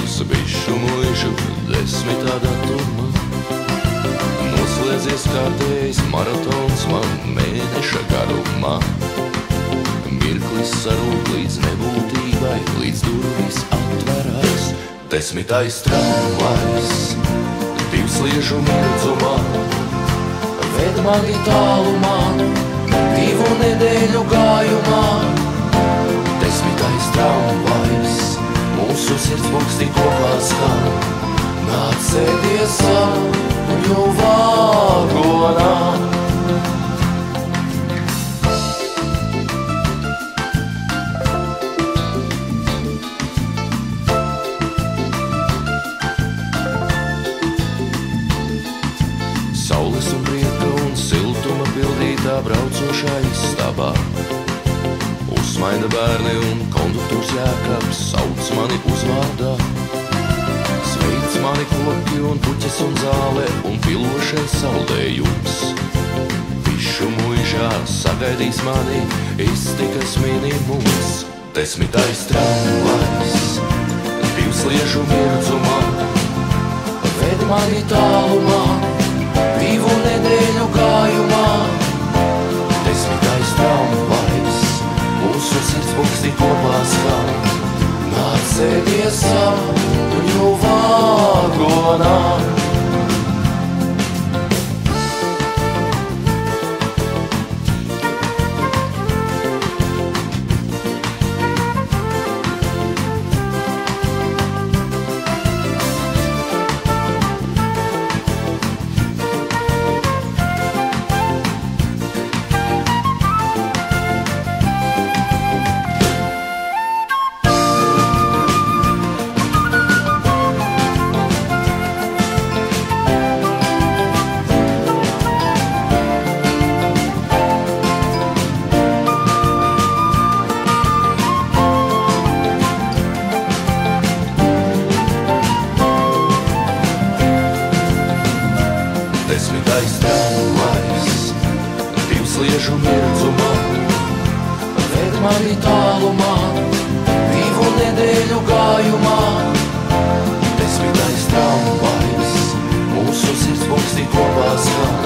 uz bišu mūžu 10. datumā. Noslēdzies kārtējs maratons man mēneša garumā. Mirklis sarūk līdz nebūtībai, līdz durvis atverās. 10. tramvajs, divsliežu mirdzumā, ved mani tālumā, 2 nedēļu gājumā. 10. tramvajs, mūsu sirdsbuksti kopā skan. Nāc sēdies sapņu vagonā. Saules un prieka un siltuma pildītā braucošā istabā. Uzsmaida bērni un konduktors Jākaps sauc mani uzvārdā. Sveic mani koki un puķes un zāle un pilošais saldējums. Bišu muižā sagaidīs mani iztikas minimums. 10. tramvajs, divsliežu mirdzumā, ved mani tālumā, 2 nedēļu gājumā. 10. tramvajs, mūsu sirdsbuksti kopā skan. Nāc sēdies sapņu vagonā. Tramvajs, divsliežu mirdzumā, ved mani tālumā, 2 nedēļu gājumā. 10. tramvajs, mūsu sirdsbuksti kopā skan.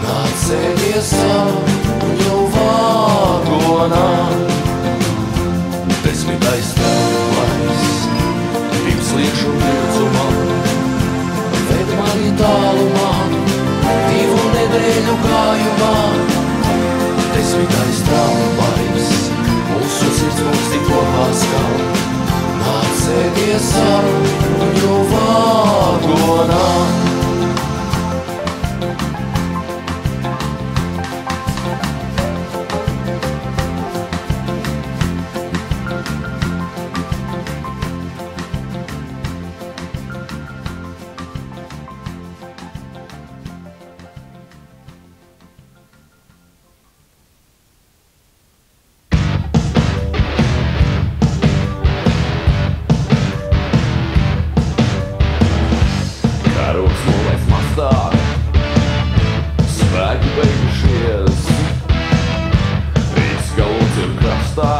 Nāc sēdies sapņu vagonā. 10. tramvajs, divsliežu mirdzumā, ved mani tālumā, 2 nedēļu gājumā. 10. tramvajs, mūsu sirdsbuksti kopā skan. Nāc sēdies sapņu vagonā. Spēki beigušies, Rīgas galūts ir krastā,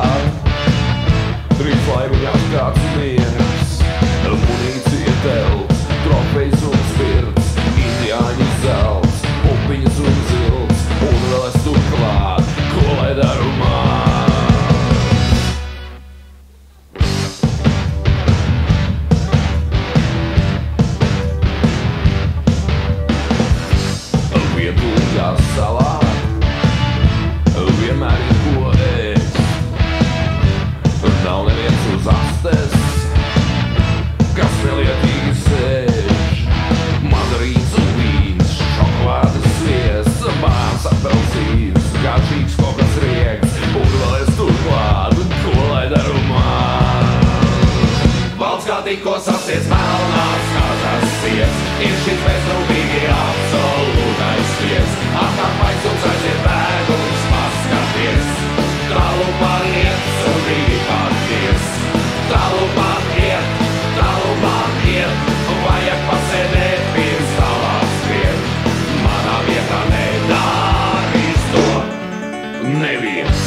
3 laimiņās kāds miegs, munīcija telts, trofejs un spirts, indiāņu zelts, pupiņas un zilts, un vēl es turklāt, ko lai daru man? Vietūļās salā vienmēr ir ko ēst. Nav neviens uz astes, kas nelietīgi sēž. Mandarīns un vīns, šokolādes sviests, bāns apelsīns, garšīgs kokas rieks, un vēl es turklāt, ko lai daru man? Valds kā tikko sasies melnās kāzās sies, ir šis bezrūpīgi absolūtais spies. Atkāpais un aiziet bēgulis paskaties, tralu pāriet un Rīgi pārties. Tralu pāriet, vajag pasēdēt pirms tālāk skriet. Manā vietā nedarīs to neviens.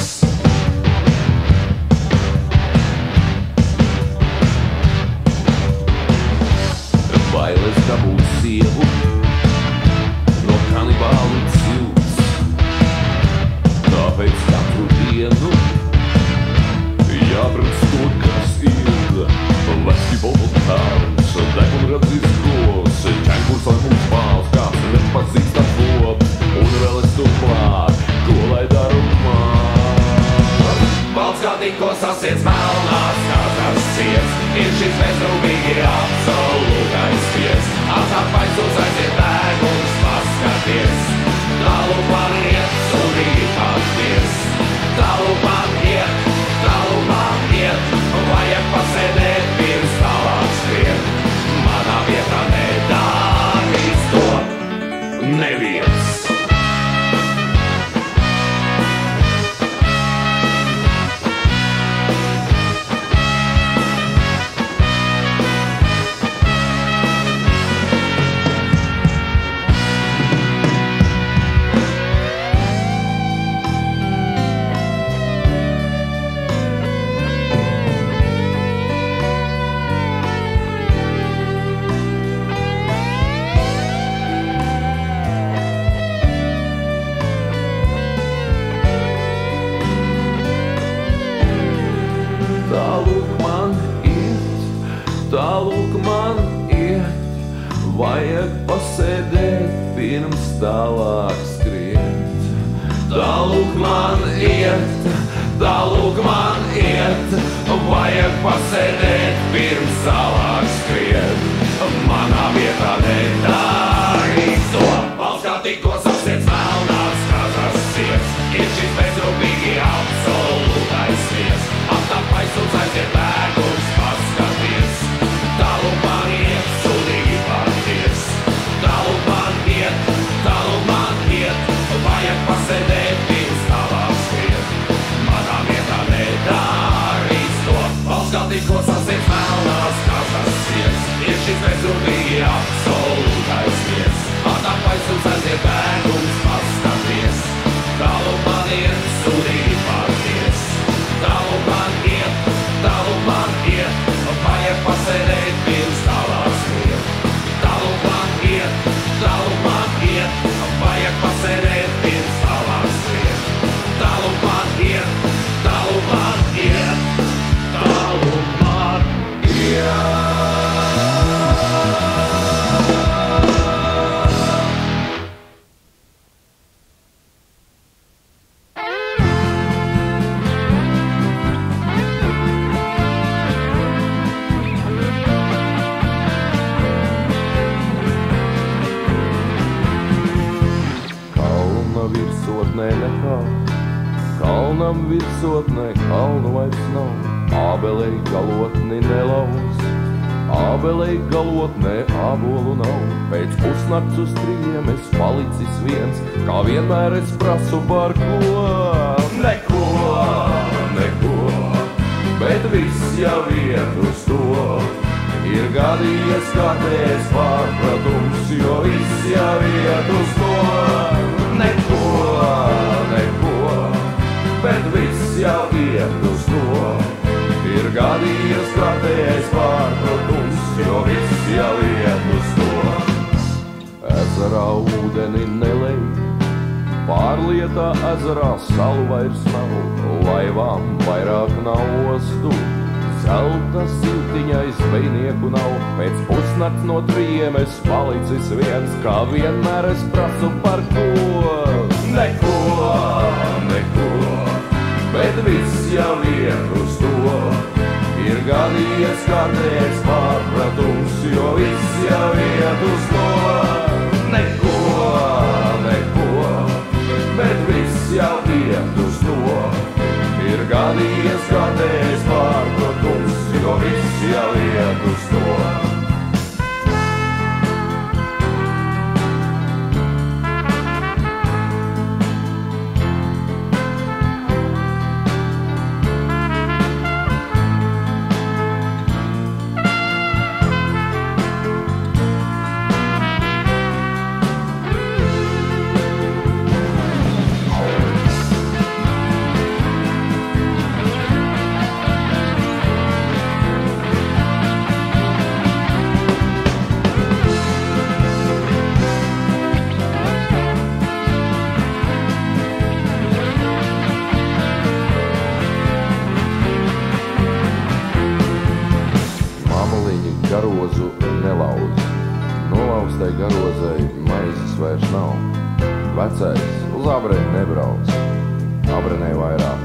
Tālūk man iet, vajag pasēdēt pirms tālāk skriet. Tālūk man iet, vajag pasēdēt pirms tālāk skriet. Manā vietā nedārīs to, valsts kā tikko sasiets melnās kazas siets. Ir šis bezrūpīgi absolūtais smies, aptapais un aiziet bēgums paskaties. Tālūk man iet, sūdīgi paties. Tālūk man iet, vajag pasēdēt pirms tālāk skriet. Manā vietā nedārīs to, valsts kā tikko sasiets melnās kazas siets. Ir šis bezrūpīgi absolūtais smies, aptapais un aiziet bēgums paskaties. Tālūk man iet, sūdīgi paties. Tālūk man iet, vajag pasēdēt pirms tālāk skriet. Tālūk man iet, vajag pasēdēt pirms tālāk skriet. Tālūk man iet, tālūk man iet. Kalnam virsotnē kalnu vairs nav, ābelei galotni nelauz. Ābelei galotnē ābolu nav, pēc pusnakts uz 3 es palicis viens, kā vienmēr es prasu par ko. Neko, bet viss jau iet uz to. Ir gadījies kārtējs pārpratums, jo viss jau iet uz to. Neko, bet viss jau iet uz to. Ir gadījies kārtējs pārpratums, jo viss jau iet uz to. Ezerā ūdeni nelej, pārlietā ezerā salu vairs nav, laivām vairāk nav ostu. Zelta siltiņai zvejnieku nav, pēc pusnakts no 3 es palicis viens, kā vienmēr es prasu par ko. Neko, bet viss jau iet uz to. Ir gadījies kārtējs pārpratums, jo viss jau iet uz to. Neko, bet viss jau iet uz to. Ir gadījies kārtējs pārpratums, jo viss jau iet uz to. Garozu nelauz, nolauztai garozai maizes vairs nav. Vecais uz abreni nebrauc, abrenē vairāk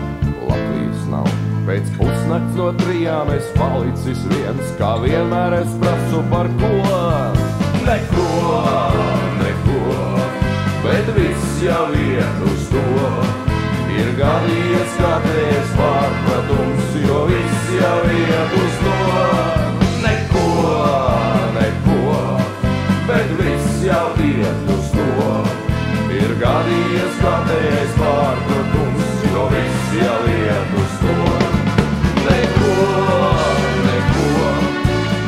Latvijas nav. Pēc pusnakts no 3 es palicis viens, kā vienmēr es prasu par ko. Neko, bet viss jau iet uz to. Ir gadījies kārtējs pārpratums, jo viss jau iet uz to. Neko, bet viss jau iet uz to. Ir gadījies kārtējs pārpratums, jo viss jau iet uz to. Neko,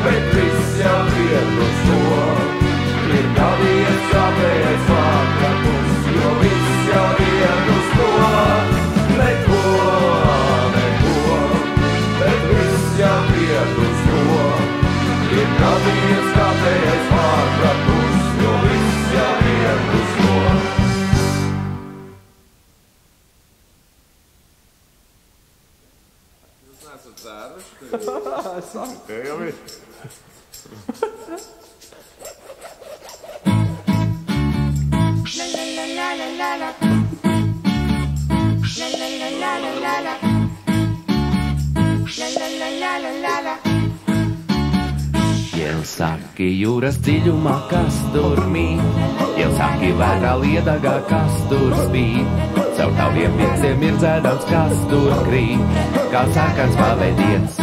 bet viss jau iet uz to. Ir gadījies kārtējs pārpratums, jo viss jau iet uz to. Neko, bet viss jau iet uz to. Ir gadījies kārtējs pārpratums, jo viss jau iet uz to. Jūs neesat dzēruši? Saka, jau ir. Jau saki jūras dziļumā, kas tur mīt, jau saki vētrā liedagā, kas tur spīd, caur taviem pieciem ir dzēdams, kas tur krīt, kā sarkans pavadiens.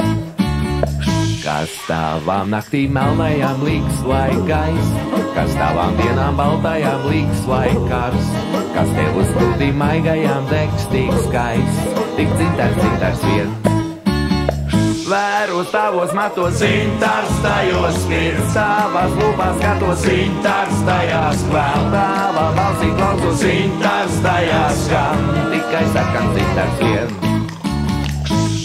Kas tavām naktīm melnajām liks, lai gais, kas tavām dienām baltajām liks, lai kars, kas tev uz krūtīm maigajām degs tik skaists, tik dzintars vien. Vēros tavos matos, zintars tajos smirds, tavās lūpās skatos, zintars tajās kvēl, tavā balsī klausos, zintars tajās skan, tikai sarkans zintars vien.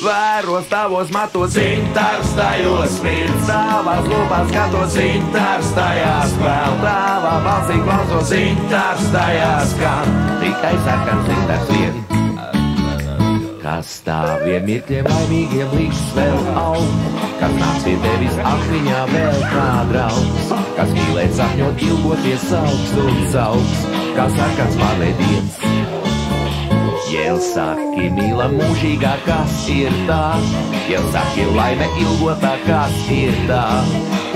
Vēros tavos matos, zintars tajos smirds, tavās lūpās skatos, zintars tajās kvēl, tavā balsī klausos, zintars tajās skan, tikai sarkans zintars vien. Kas taviem mirkļiem laimīgiem liks vēl aug, kas nāc pie tevis atmiņā vēl kā draugs, kas mīlēt sapņot ilgoties sauks un sauks, kā sarkans pavadiens. Jau saki mīla mūžīgā, kas ir tā, jau saki laime ilgotā, kas ir tā,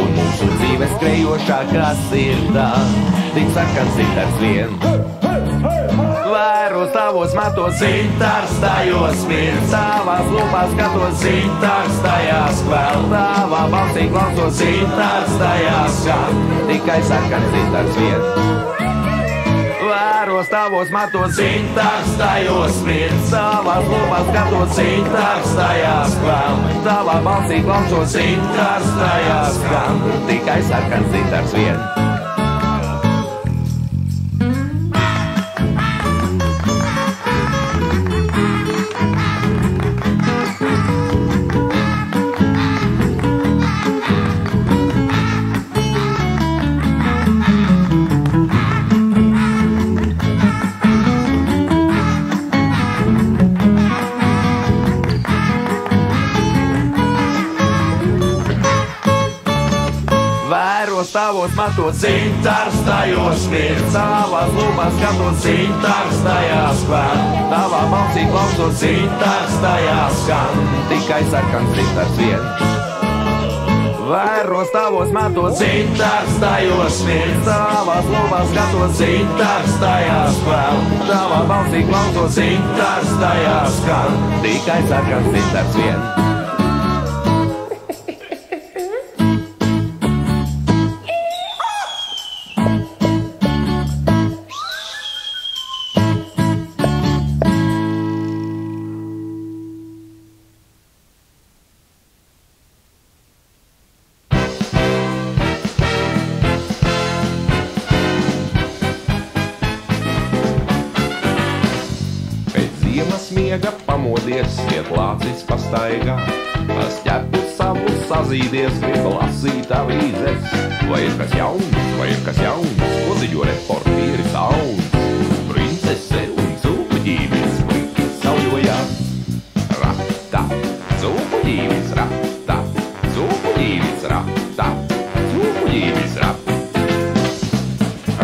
un mūsu dzīves skrejošā, kas ir tā, tik sarkans zintars vien. Vēros tavos matos, zintars tajos smirds, tavās lūpās skatos, zintars tajās kvēl, tavā balsī klausos, zintars tajās skan, tikai sarkans zintars vien. Vēros tavos matos, zintars tajos smirds, tavās lūpās skatos, zintars tajās kvēl, tavā balsī klausos, zintars tajās skan, tikai sarkans zintars vien. Tavos matos, zintars tajos smirds, tavās lūpās skatos, zintars tajās kvēl, tavā balsī klausos, zintars tajās skan, tikai sarkans zintars vien. Vēros tavos matos, zintars tajos smirds, tavās lūpās skatos, zintars tajās kvēl, tavā balsī klausos, zintars tajās skan, tikai sarkans zintars vien. Miega pamodies, iet lācis pastaigā, tas ķepu savu sazīdies, grib lasīt avīzes. Vai ir kas jauns, ko ziņo reportieri sauns? Princese un cūkuģīvis, puikas sauļojās. Rata, cūkuģīvis, rata, cūkuģīvis, rata, cūkuģīvis, rata.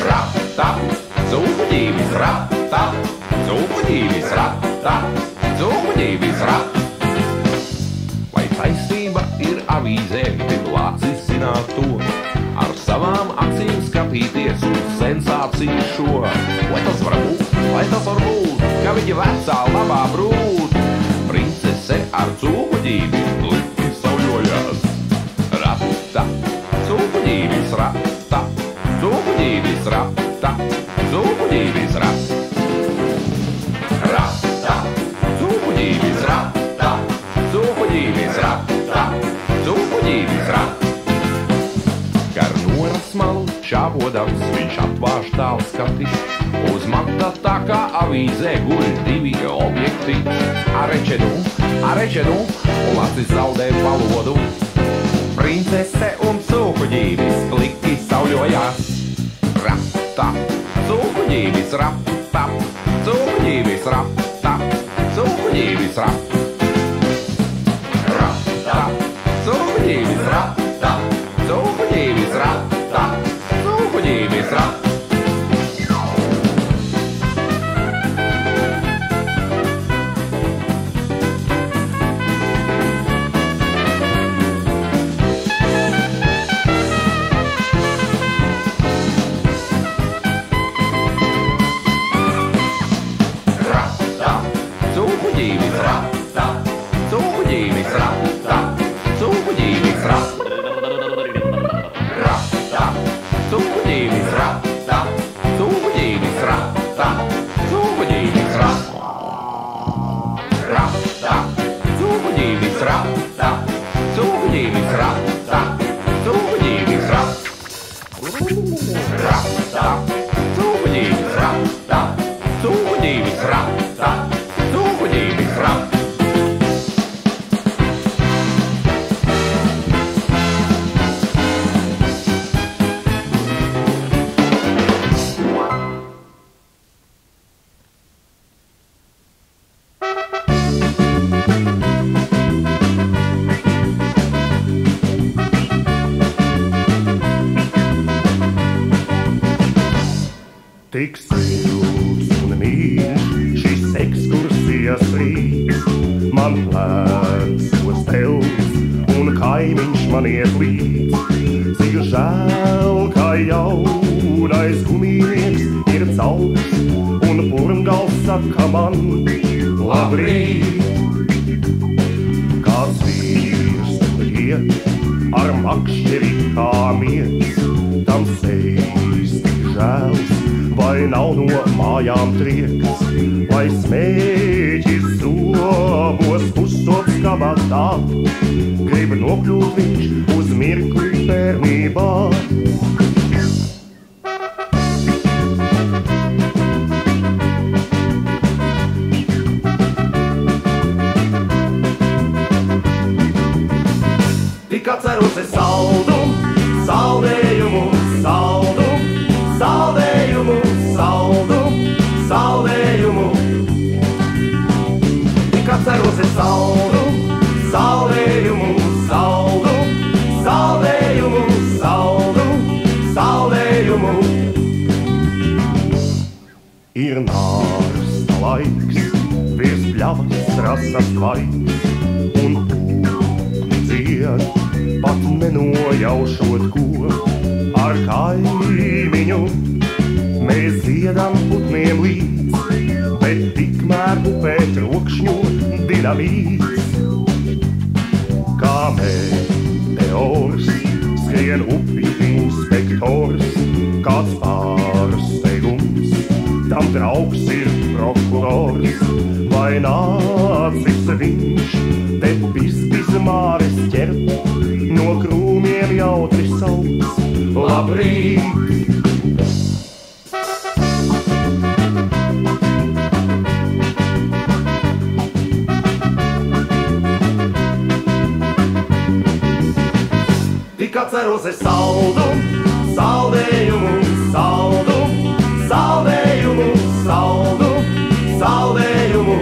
Rata, cūkuģīvis, rata, cūkuģīvis, rata. Cūkuģīvis rat. Vai taisnība ir avīzē, grib lācis zināt to, ar savām acīm skatīties uz sensāciju šo? Vai tas var būt, ka viņa vecā labā brūt? Princese ar cūkuģīvi gliti sauļojās. Rata, cūkuģīvis rata, cūkuģīvis rata, cūkuģīvis rata. Gar noras malu čāvodams, viņš atvāž tālu skatis, uz manta tā kā avīzē guļ divi objekti. Arečenu, un lācis zaudē valodu. Princese un cūkuģīvis kliki sauļojās. Rata, cūkuģīvis rata, cūkuģīvis rata, cūkuģīvis rata. Rata, cūkuģīvis rata, cūkuģīvis rata. Tik silts un mīļš šis ekskursijas rīts, man plēsos telts un kaimiņš man iet līdz. Cik žēl, ka jaunais gumijnieks ir cauks un purngals saka man labrīt. Kāds vīrs iet ar makšķeri kā miets, tam sejas tik žēls, vai nav no mājām trieks, vai smēķis zobos pustots kabatā, grib nokļūt viņš uz mirkli bērnībā. Tik atceros es saldumu, saldējumu, saldumu, saldējumu, saldumu, saldējumu. Tik atceros es saldumu, saldējumu, saldumu, saldējumu, saldumu, saldējumu. Ir nārsta laiks, virs pļavas rasas laiks, un pūkni dzied, pat nenojaušot ko. Ar kaimiņu mēs dziedam putniem līdz, bet tikmēr upē trokšņo dinamīts. Kā meteors skrien upi inspektors, kāds pārsteigums, tam draugs ir prokurors. Vai nācis viņš te bizmāres ķert, no krūmiem jautri sauc labrīt. Tik atceros es saldumu, saldējumu, saldumu, saldējumu, saldumu, saldējumu.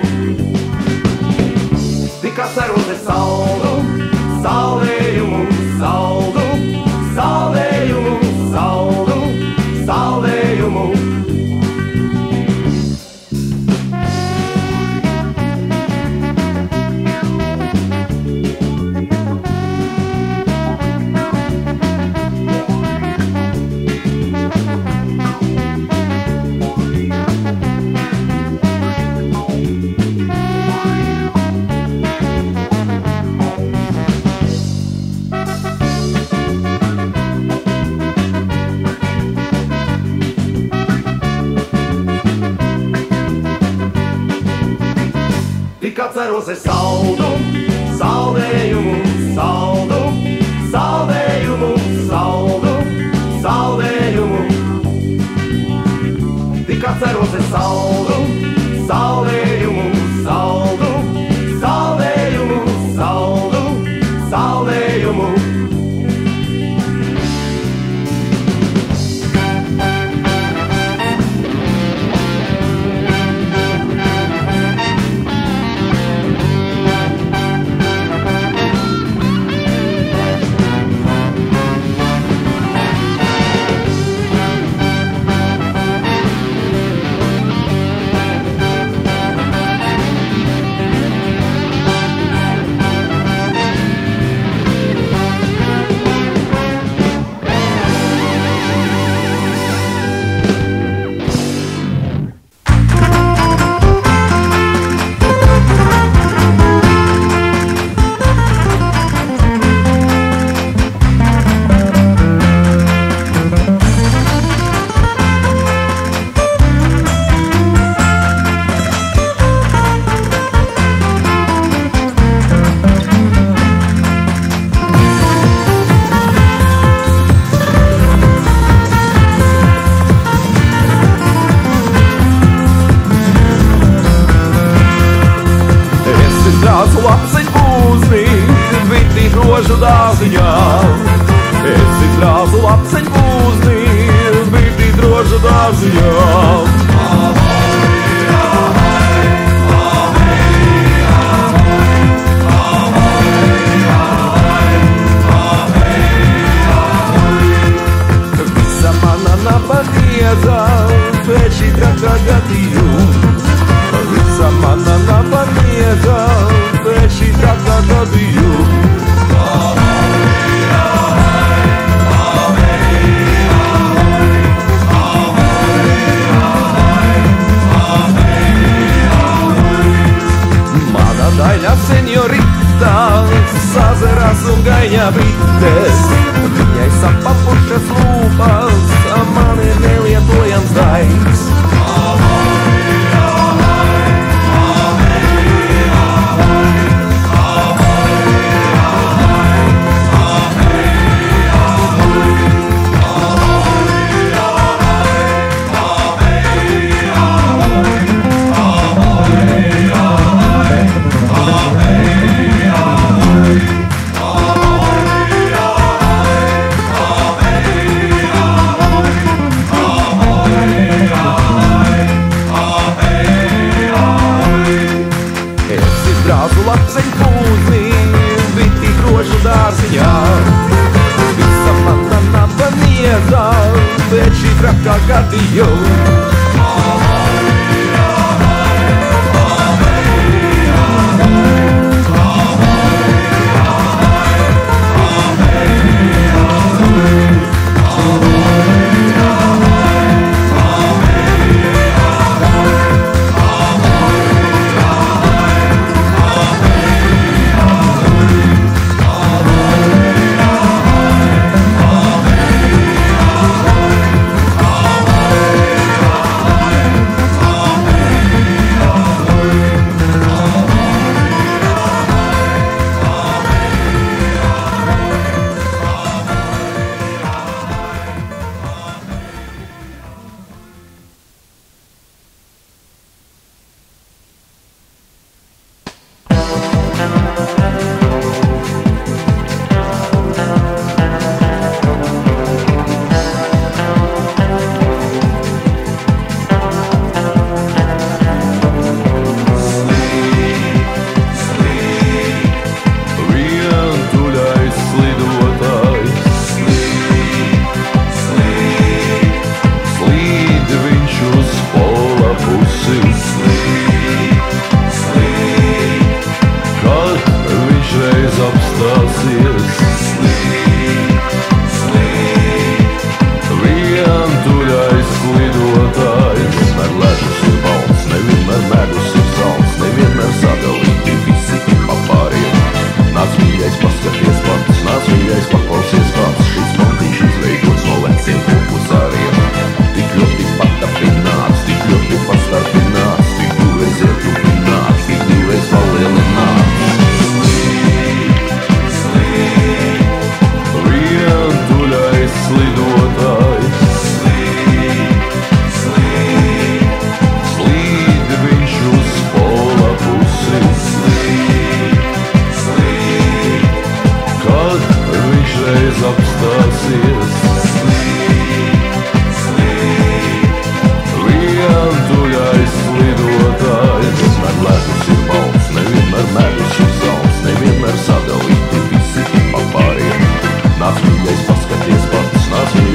Tik atceros es saldumu, saldējumu, saldumu, saldējumu, saldumu, saldējumu. Tik atceros es saldumu, saldējumu, saldumu, saldējumu, saldumu, saldējumu. Tik atceros es saldumu, saldējumu, saldumu, saldējumu, saldumu, saldējumu. strāzu lapseņu pūzni, bija droša dārziņā. Paniedza pēc šī trakā gadījuma. Visa mana napaniedza pēc šī trakā gadījuma. Mana daļa senjorita sazerās un gaņā bites. Viņai sapapušas lūpas, man ir nelietojams daigs. Strāzu lapseņu pūzni, bija droša dārziņā. Visa mana napaniedza pēc šī trakā gadījuma. Nāc mīļais, paskaties pats, nāc mīļais.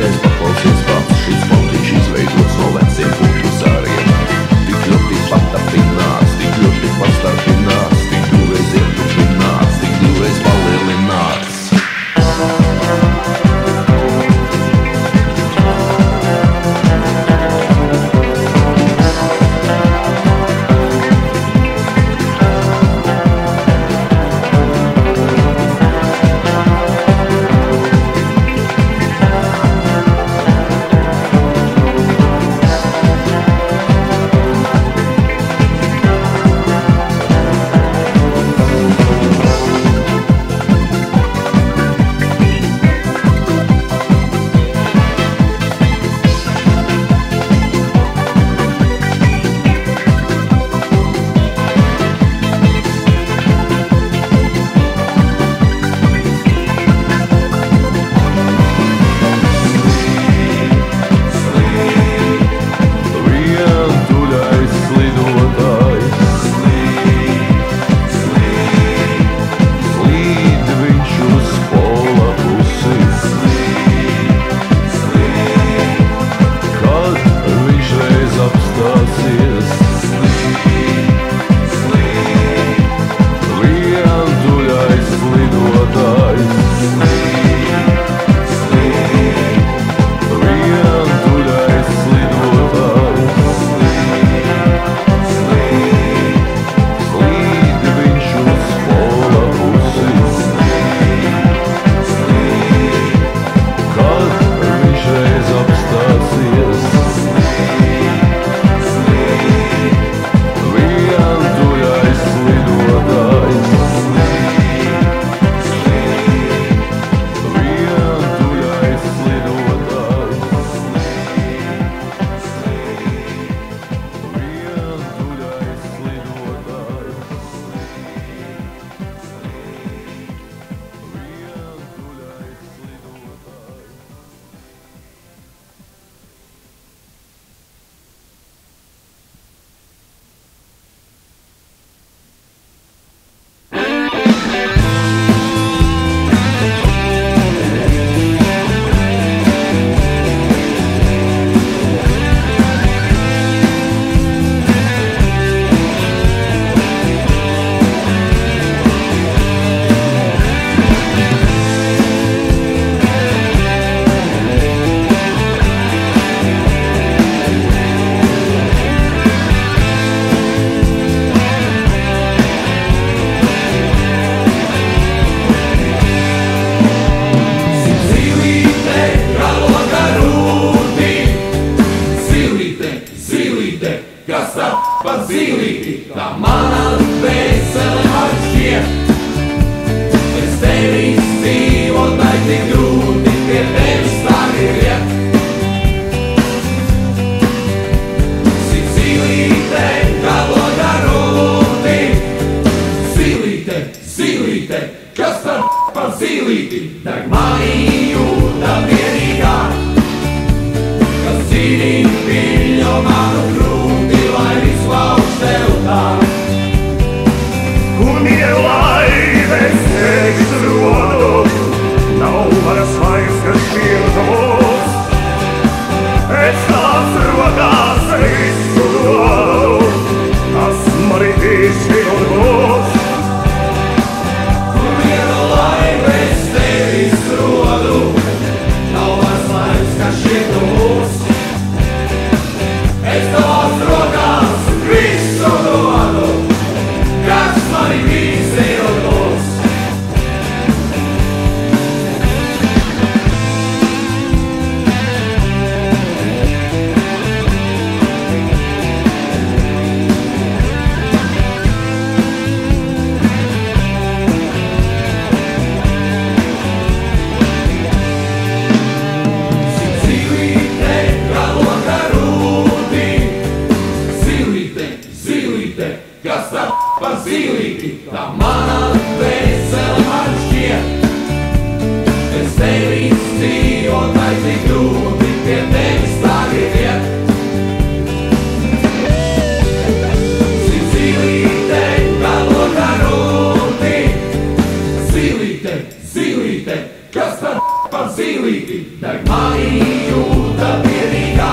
jūta pierīgā,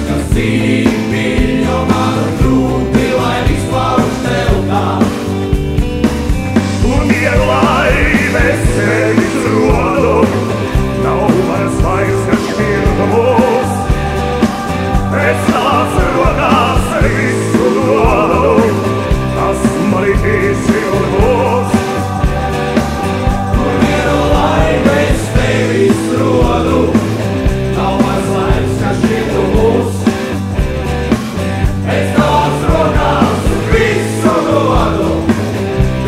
kas cīnīt mīļo manu krūti, lai izpauž teltā. Un ielaimes sevis rodu, nav vairs laiks, kas šķirta mūs. Es tās rokās visu dodu, tas mani īsi un mūs. Un ielaimes sevis rodu, nav vairs laiks, kas šķirta mūs. Es tās rokās visu dodu,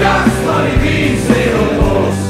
tas mani īsi un mūs.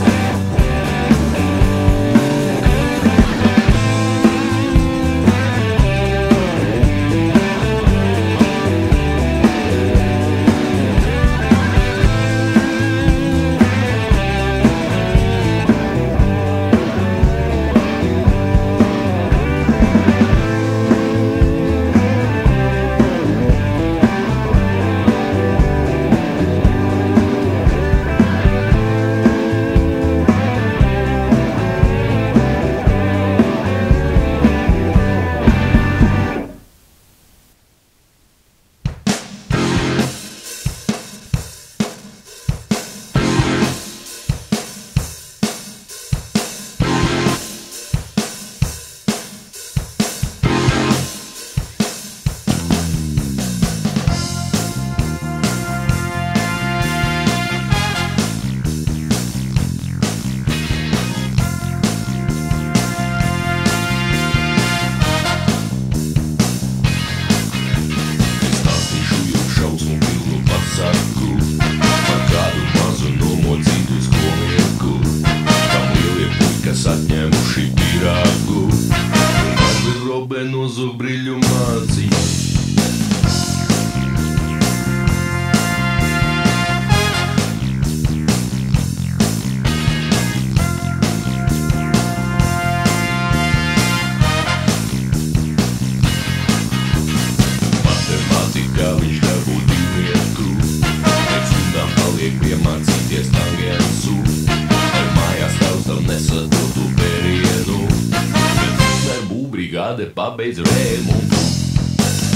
Pabeidz rēmu.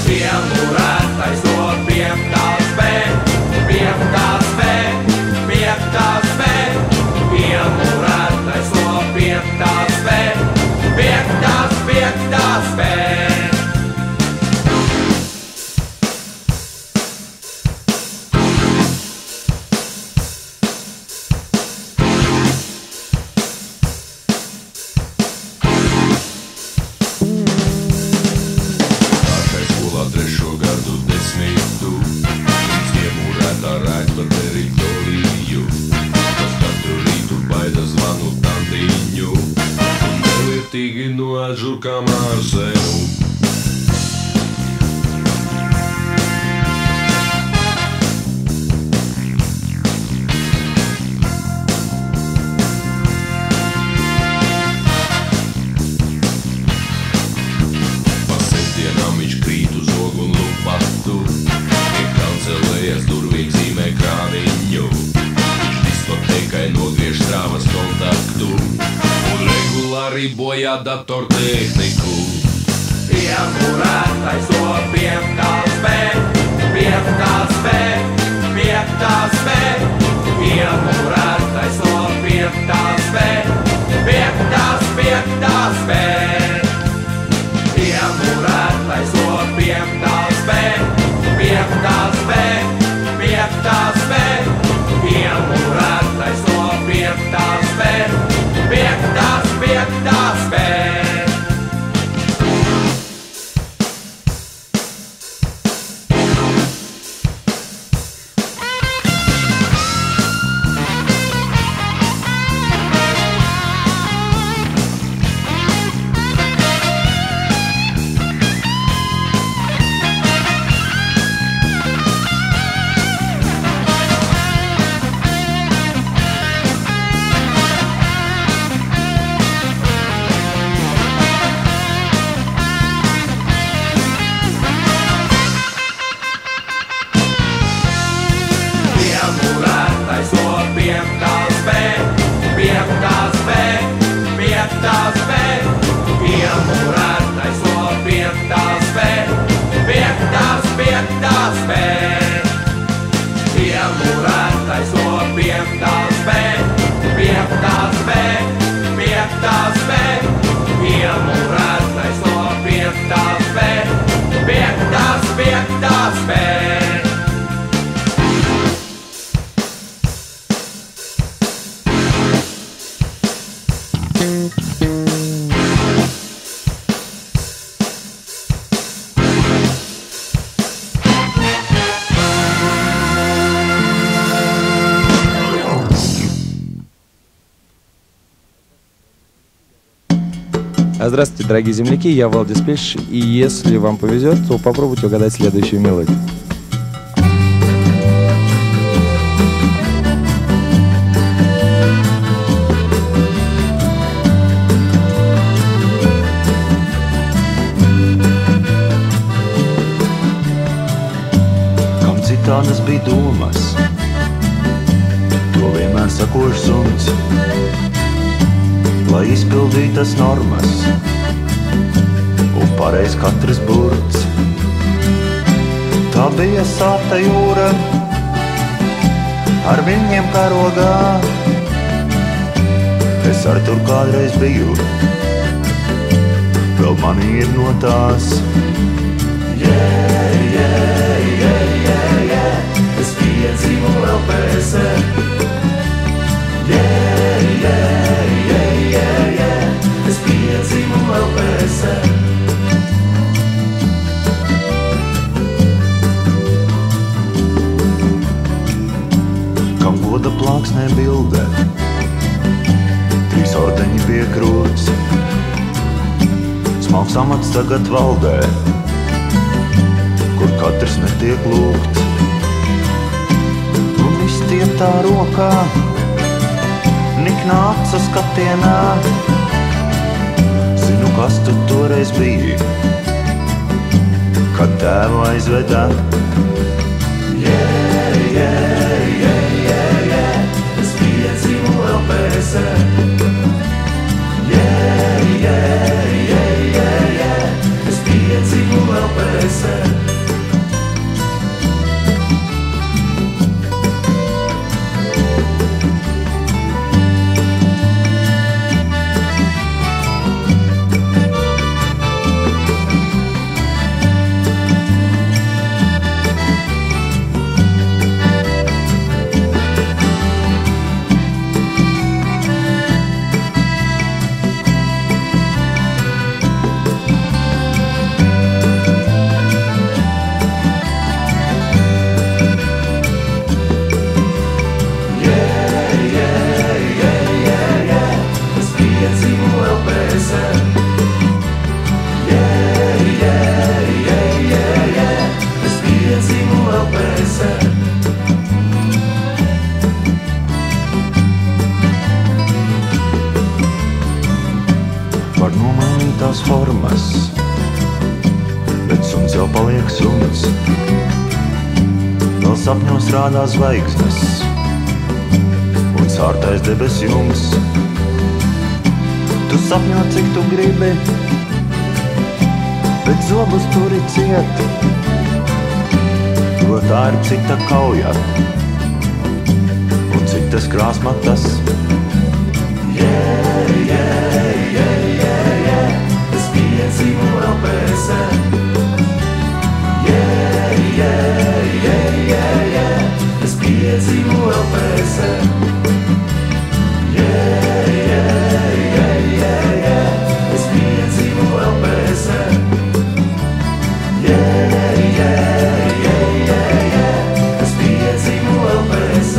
Piemurētais to piektās B, piektās B, piektās B. Piemurētais to piektās B, piektās B. Žurkām ar sevu. Pa septienām viņš krīt uz ogu un lupatu, iekancelējas durvīm zīmē krāniņu. Viņš diskotekai nogriež strāvas kontaktu un regulāri bojā datortehniku. Piemurētais to piektās B, piektās B, piektās B. Piemurētais to piektās B, piektās B. Piemurētais to piektās B, piektās B, piektās B. Piemurētais to piektās B, piektās B. piektās B, iemūrētais no piektās B, piektās B. Здравствуйте, дорогие земляки, я Валдис Пельш, и если вам повезет, то попробуйте угадать следующую мелодию. Kam citādas bija domas, to vienmēr sakošs suns, lai izpildītas normas un pareiz katrs burts. Tā bija sāta jūra ar viņiem karogā. Es ar tur kādreiz biju, vēl mani ir no tās. Es piedzīvu LPS. Es piedzīvu LPS. Kam goda plāksnē bildē, 3 ordeņi pie krūts. Smalks amats tagad valdē, kur katrs netiek lūgts. Un viss tiep tā rokā, niknā acu skatienā. Zinu, kas tu toreiz biji, kad tēvu aizveda. Es piedzīvu LPS. Es piedzīvu LPS. Var nomainīt tās formas, bet suns jau paliek suns. Vēl sapņos rādā zvaigznes un sārtais debes jums. Tu sapņo, cik tu gribi, bet zobus turi ciet, jo tā ir cita kauja un citas krāsmatas. Es piedzīvu LPS. Es piedzīvu LPS. Es piedzīvu LPS. Es piedzīvu LPS.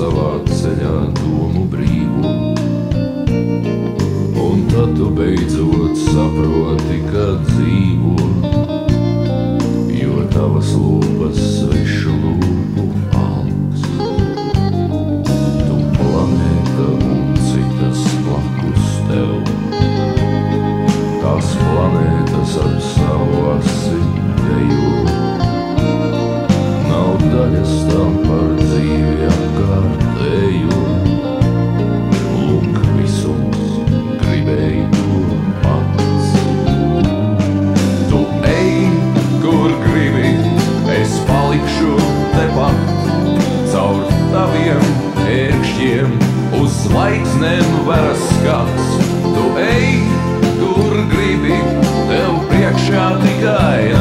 savā ceļā domu brīvu. Un tad tu beidzot saproti, ka dzīvo, jo tavas lūpas svešu lūpu alks. Tu planēta un citas blakus tev, tās planētas ar savu asinu dejo. Nav daļas tam par dzīvi apkārtējo. Lūk, visums gribēji to pats. Tu ej, kur gribi, es palikšu tepat. Caur taviem ērkšķiem uz zvaigznēm veras skats. Tu ej, kur gribi, tev priekšā tikai